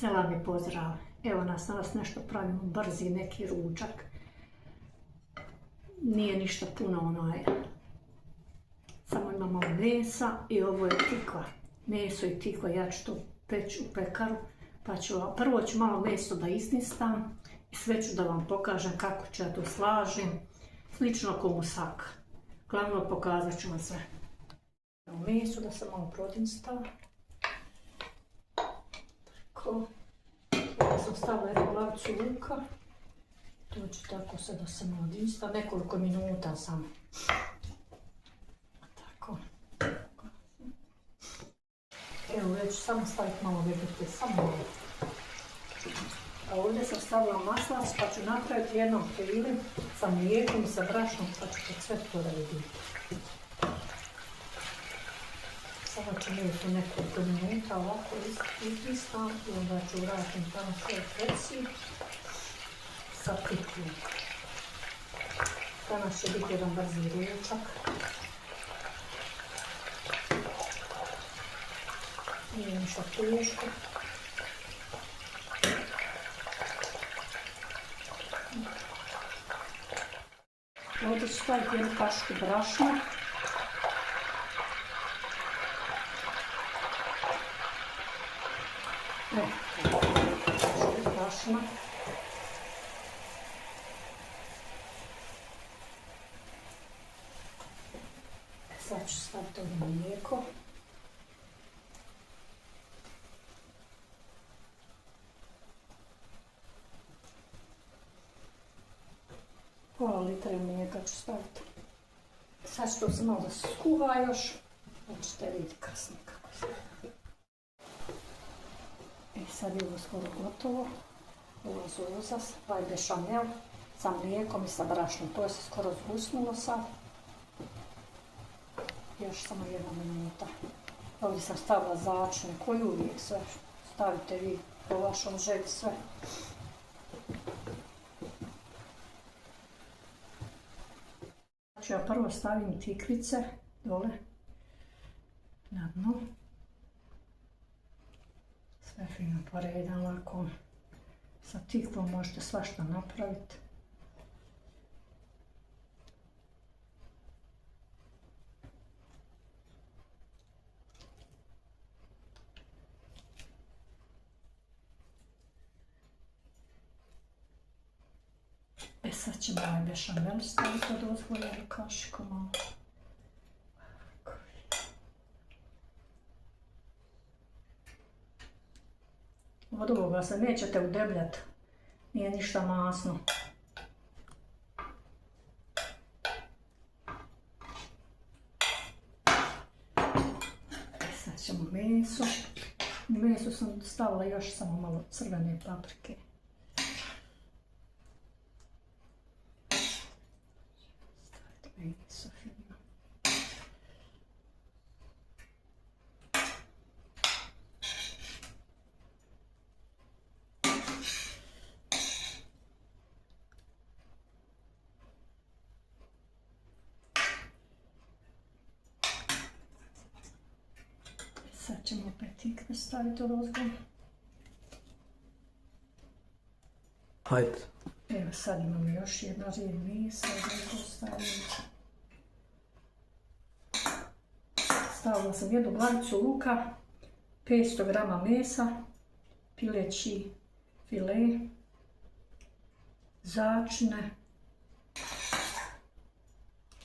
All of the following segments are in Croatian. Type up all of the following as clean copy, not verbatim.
Selam i pozdrav. Evo nas danas nešto pravimo, brzi neki ručak. Nije ništa puno samo imamo mesa i ovo je tikva. Meso i tikva, ja ću to peći u pekaru. Pa prvo ću malo meso da ististam i sve ću da vam pokažem kako ću ja to slažem. Slično ko musaka. Glavno pokazat ću vam sve. Meso da se malo prodinsta. Tako. Ja sam stavila jednu glavicu luka. To ću tako sve da se malo dinsta. Nekoliko minuta samo. Tako. Evo, ja ću samo staviti malo vegete, samo malo. A ovdje sam stavila maslac pa ću napraviti jednom fili sa mlijekom i sa brašnom pa ću sve to raditi. Sada ću vidjeti nekoliko minuta ovako ististam i onda ću vratiti tamo sve preci sa tikvom. Danas će biti jedan brzi ručak. Nije ništa teško. Ovdje ću staviti jednu kašku brašna. Brašna. Sad ću staviti ovo mlijeko. Pola litra mlijeka ću staviti. Sad ću to se malo da se skuva još. Pa ćete vidjeti kasnije kako se radi. Sad je ovo skoro gotovo. Ovo je uzas, ovaj bešamel sa mlijekom i sa brašnom. To je se skoro zgusnulo sad. Još samo jedna minuta. Ovdje sam stavila začine, koji uvijek sve stavite vi po vašom želji sve. Znači ja prvo stavim tikvice dole na dno. Sve fino poredan, lako. Sa tikvom možete svašta napraviti. Sad ćemo ovaj bešamel staviti od ozgoljenu kašiku malo. Od ovoga se nećete udebljati, nije ništa masno. Sad ćemo meso. U meso sam stavila još samo malo crvene paprike. Staviti meso fino. Sad ćemo opet tikve staviti od ozgo. Hajde. Evo sad imamo još jedna red mesa, da stavimo. Stavila sam jednu glavicu luka, 500 grama mesa, pileći file, začine.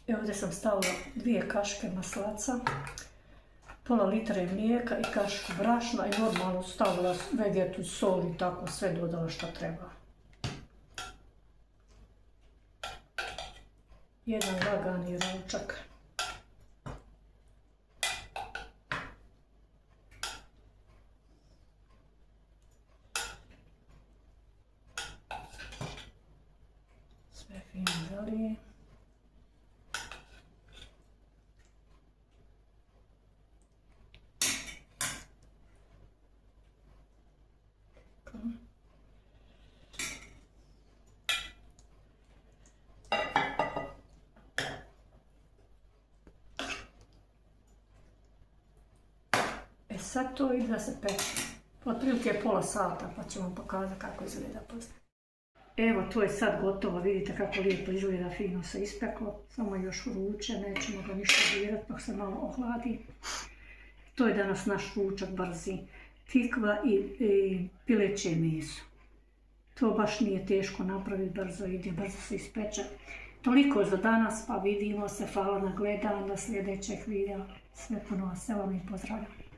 Evo ovdje sam stavila 2 kaške maslaca, pola litre mlijeka i kašku brašna i normalno stavila vegetu, sol i tako sve dodala što treba. Jedan lagani ručak. Sve fino zalije. Sad to ide da se peče. otprilike pola sata, pa ću vam pokazati kako izgleda poslije. Evo, to je sad gotovo, vidite kako lijepo izgleda, fino se ispeklo, samo još vruće, nećemo ga ništa dirati dok se malo ohladi. To je danas naš ručak brzi, tikva i pileće meso. To baš nije teško napraviti, brzo ide, brzo se ispeče. Toliko za danas, pa vidimo se, hvala na gledanju, do sljedećeg videa. Sve puno vas selam i pozdravljam.